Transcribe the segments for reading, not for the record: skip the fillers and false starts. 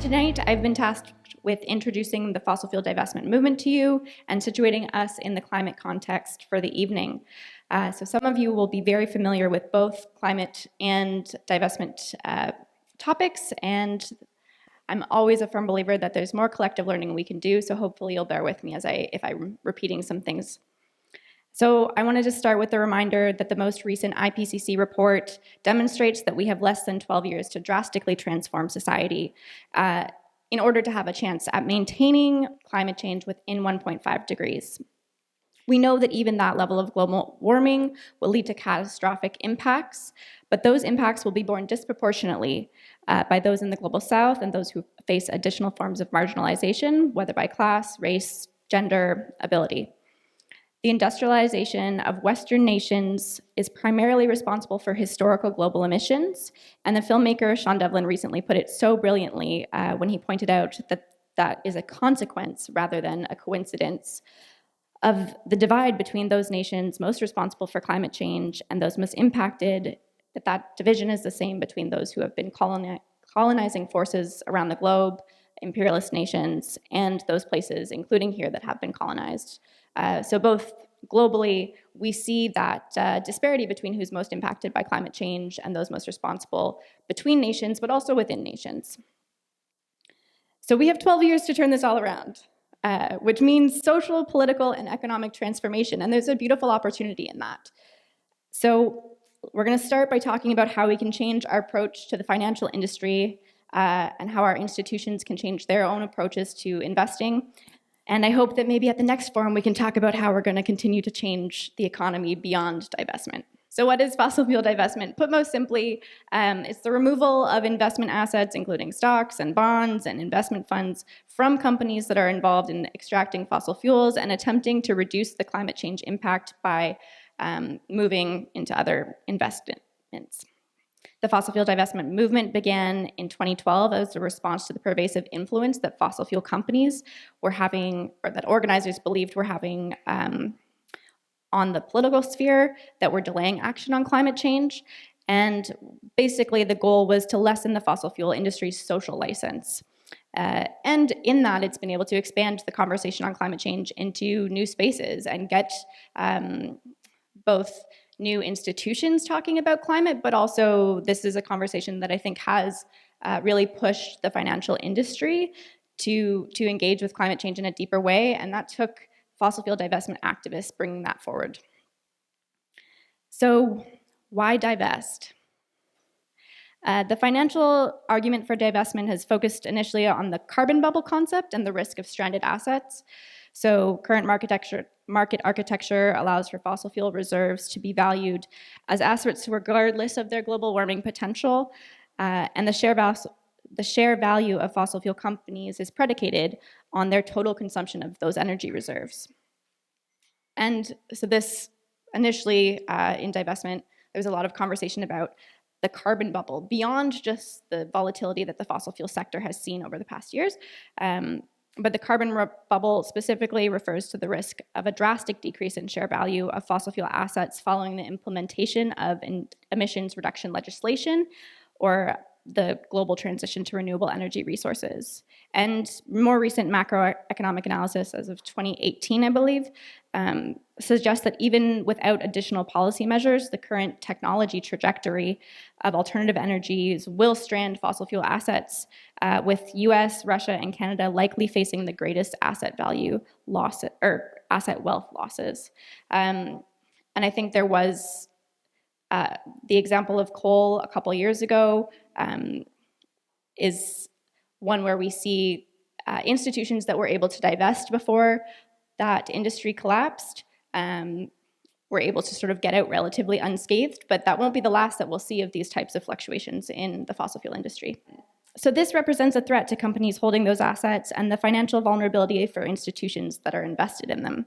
Tonight, I've been tasked with introducing the fossil fuel divestment movement to you and situating us in the climate context for the evening. So some of you will be very familiar with both climate and divestment topics, and I'm always a firm believer that there's more collective learning we can do, so hopefully you'll bear with me if I'm repeating some things. So I wanted to start with a reminder that the most recent IPCC report demonstrates that we have less than 12 years to drastically transform society in order to have a chance at maintaining climate change within 1.5 degrees. We know that even that level of global warming will lead to catastrophic impacts, but those impacts will be borne disproportionately by those in the global south and those who face additional forms of marginalization, whether by class, race, gender, ability. The industrialization of Western nations is primarily responsible for historical global emissions, and the filmmaker Sean Devlin recently put it so brilliantly when he pointed out that that is a consequence rather than a coincidence of the divide between those nations most responsible for climate change and those most impacted, that division is the same between those who have been colonizing forces around the globe, imperialist nations, and those places, including here, that have been colonized. So both globally, we see that disparity between who's most impacted by climate change and those most responsible between nations, but also within nations. So we have 12 years to turn this all around, which means social, political, and economic transformation, and there's a beautiful opportunity in that. So we're going to start by talking about how we can change our approach to the financial industry and how our institutions can change their own approaches to investing. And I hope that maybe at the next forum we can talk about how we're going to continue to change the economy beyond divestment. So what is fossil fuel divestment? Put most simply, it's the removal of investment assets, including stocks and bonds and investment funds, from companies that are involved in extracting fossil fuels and attempting to reduce the climate change impact by moving into other investments. The fossil fuel divestment movement began in 2012 as a response to the pervasive influence that fossil fuel companies were having, or that organizers believed were having on the political sphere that were delaying action on climate change. And basically the goal was to lessen the fossil fuel industry's social license. And in that, it's been able to expand the conversation on climate change into new spaces and get both new institutions talking about climate, but also this is a conversation that I think has really pushed the financial industry to engage with climate change in a deeper way, and that took fossil fuel divestment activists bringing that forward. So why divest? The financial argument for divestment has focused initially on the carbon bubble concept and the risk of stranded assets. So current market architecture allows for fossil fuel reserves to be valued as assets regardless of their global warming potential, and the share value of fossil fuel companies is predicated on their total consumption of those energy reserves. And so this initially in divestment, there was a lot of conversation about the carbon bubble beyond just the volatility that the fossil fuel sector has seen over the past years. But the carbon bubble specifically refers to the risk of a drastic decrease in share value of fossil fuel assets following the implementation of emissions reduction legislation or the global transition to renewable energy resources. And more recent macroeconomic analysis as of 2018, I believe, suggests that even without additional policy measures, the current technology trajectory of alternative energies will strand fossil fuel assets, with US, Russia, and Canada likely facing the greatest asset value loss or asset wealth losses. And I think there was the example of coal a couple years ago is one where we see institutions that were able to divest before that industry collapsed were able to sort of get out relatively unscathed, but that won't be the last that we'll see of these types of fluctuations in the fossil fuel industry. So this represents a threat to companies holding those assets and the financial vulnerability for institutions that are invested in them.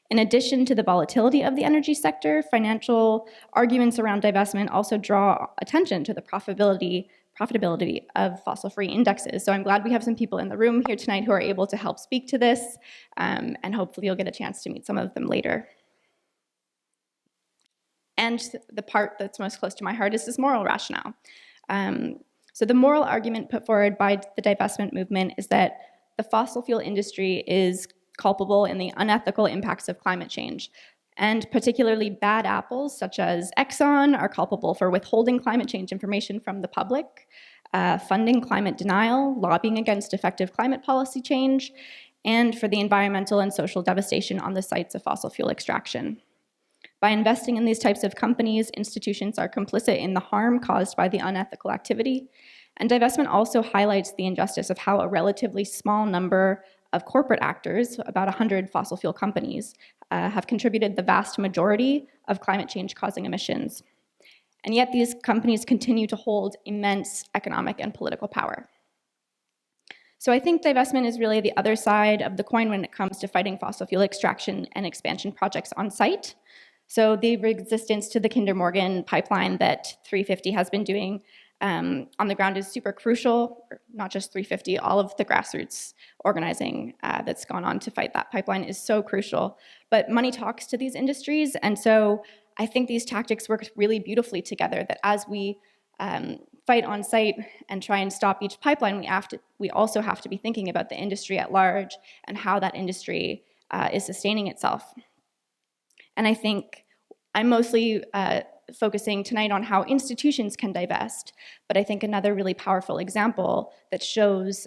In addition to the volatility of the energy sector, financial arguments around divestment also draw attention to the profitability of fossil-free indexes. So I'm glad we have some people in the room here tonight who are able to help speak to this, and hopefully you'll get a chance to meet some of them later. And the part that's most close to my heart is this moral rationale. So the moral argument put forward by the divestment movement is that the fossil fuel industry is culpable in the unethical impacts of climate change. And particularly bad apples, such as Exxon, are culpable for withholding climate change information from the public, funding climate denial, lobbying against effective climate policy change, and for the environmental and social devastation on the sites of fossil fuel extraction. By investing in these types of companies, institutions are complicit in the harm caused by the unethical activity. And divestment also highlights the injustice of how a relatively small number of corporate actors, about 100 fossil fuel companies, have contributed the vast majority of climate change causing emissions. And yet these companies continue to hold immense economic and political power. So I think divestment is really the other side of the coin when it comes to fighting fossil fuel extraction and expansion projects on site. So the resistance to the Kinder Morgan pipeline that 350 has been doing on the ground is super crucial, not just 350, all of the grassroots organizing that's gone on to fight that pipeline is so crucial. But money talks to these industries, and so I think these tactics work really beautifully together, that as we fight on site and try and stop each pipeline, we also have to be thinking about the industry at large and how that industry is sustaining itself. And I think I'm mostly focusing tonight on how institutions can divest, but I think another really powerful example that shows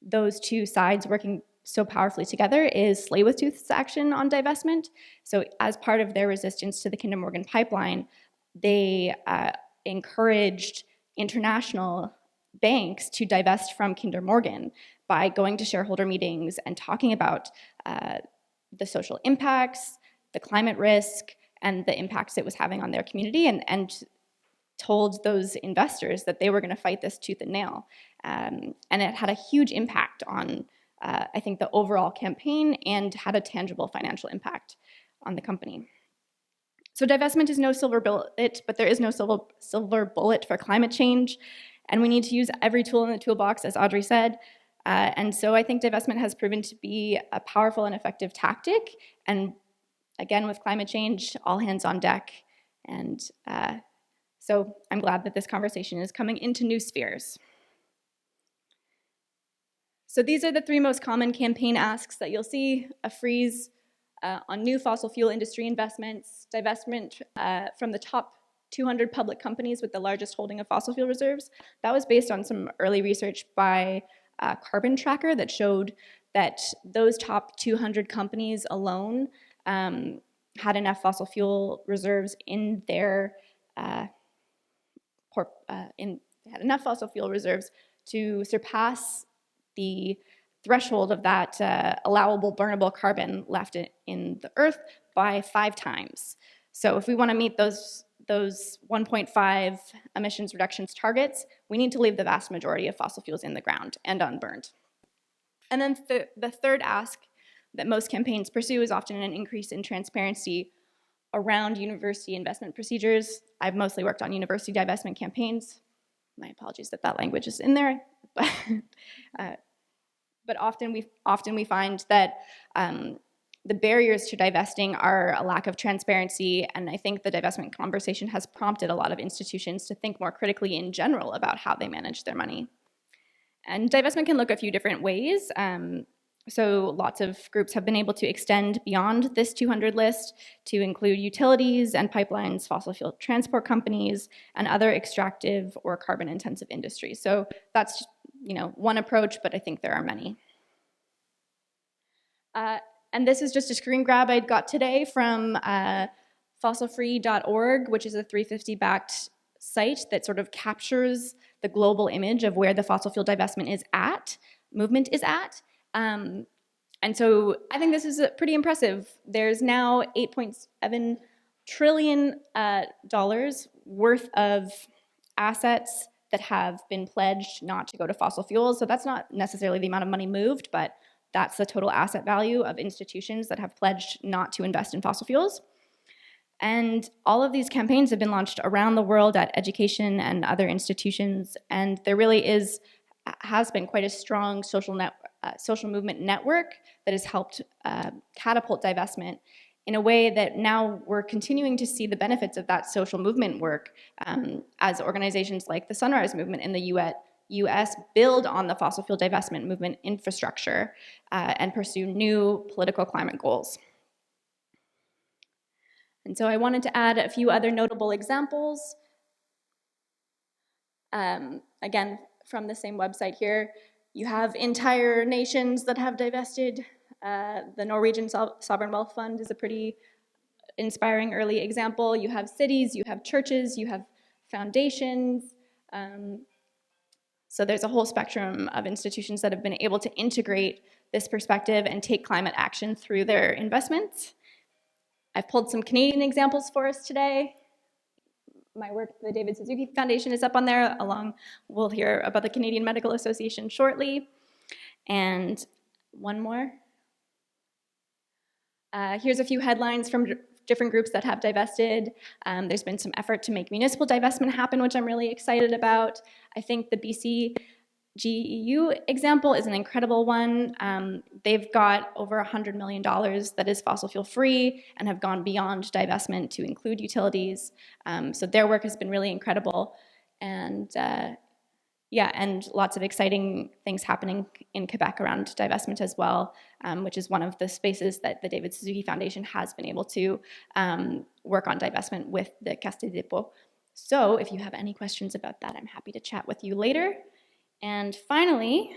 those two sides working so powerfully together is Tsleil-Waututh's action on divestment. So as part of their resistance to the Kinder Morgan pipeline, they encouraged international banks to divest from Kinder Morgan by going to shareholder meetings and talking about the social impacts, the climate risk, and the impacts it was having on their community, and told those investors that they were going to fight this tooth and nail. And it had a huge impact on, I think, the overall campaign, and had a tangible financial impact on the company. So divestment is no silver bullet, but there is no silver bullet for climate change, and we need to use every tool in the toolbox, as Audrey said. And so I think divestment has proven to be a powerful and effective tactic, and again, with climate change, all hands on deck. And so I'm glad that this conversation is coming into new spheres. So these are the three most common campaign asks that you'll see: a freeze on new fossil fuel industry investments, divestment from the top 200 public companies with the largest holding of fossil fuel reserves. That was based on some early research by Carbon Tracker that showed that those top 200 companies alone had enough fossil fuel reserves in their had enough fossil fuel reserves to surpass the threshold of that allowable burnable carbon left in the earth by 5 times. So if we want to meet those 1.5 emissions reductions targets, we need to leave the vast majority of fossil fuels in the ground and unburned. And then the third ask that most campaigns pursue is often an increase in transparency around university investment procedures. I've mostly worked on university divestment campaigns. My apologies that language is in there, but often we find that the barriers to divesting are a lack of transparency, and I think the divestment conversation has prompted a lot of institutions to think more critically in general about how they manage their money. And divestment can look a few different ways. So lots of groups have been able to extend beyond this 200 list to include utilities and pipelines, fossil fuel transport companies, and other extractive or carbon-intensive industries. So that's one approach, but I think there are many. And this is just a screen grab I got today from fossilfree.org, which is a 350-backed site that sort of captures the global image of where the fossil fuel divestment movement is at. And so I think this is pretty impressive. There's now $8.7 trillion worth of assets that have been pledged not to go to fossil fuels. So that's not necessarily the amount of money moved, but that's the total asset value of institutions that have pledged not to invest in fossil fuels. And all of these campaigns have been launched around the world at education and other institutions, and there really has been quite a strong social movement network that has helped catapult divestment in a way that now we're continuing to see the benefits of that social movement work as organizations like the Sunrise Movement in the US build on the fossil fuel divestment movement infrastructure and pursue new political climate goals. And so I wanted to add a few other notable examples. Again, from the same website here, you have entire nations that have divested. The Norwegian Sovereign Wealth Fund is a pretty inspiring early example. You have cities, you have churches, you have foundations. So there's a whole spectrum of institutions that have been able to integrate this perspective and take climate action through their investments. I've pulled some Canadian examples for us today. My work at the David Suzuki Foundation is up on there, we'll hear about the Canadian Medical Association shortly. And one more. Here's a few headlines from different groups that have divested. There's been some effort to make municipal divestment happen, which I'm really excited about. I think the BC GEU example is an incredible one. They've got over $100 million that is fossil fuel free and have gone beyond divestment to include utilities. So their work has been really incredible. And yeah, and lots of exciting things happening in Quebec around divestment as well, which is one of the spaces that the David Suzuki Foundation has been able to work on divestment with the Caisse des Dépôts. So if you have any questions about that, I'm happy to chat with you later. And finally,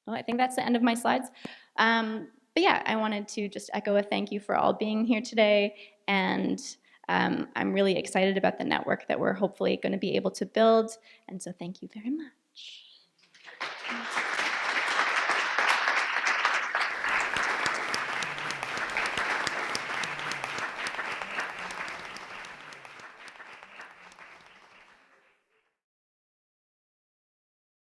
well, I think that's the end of my slides. But yeah, I wanted to just echo a thank you for all being here today. And I'm really excited about the network that we're hopefully going to be able to build. And so thank you very much.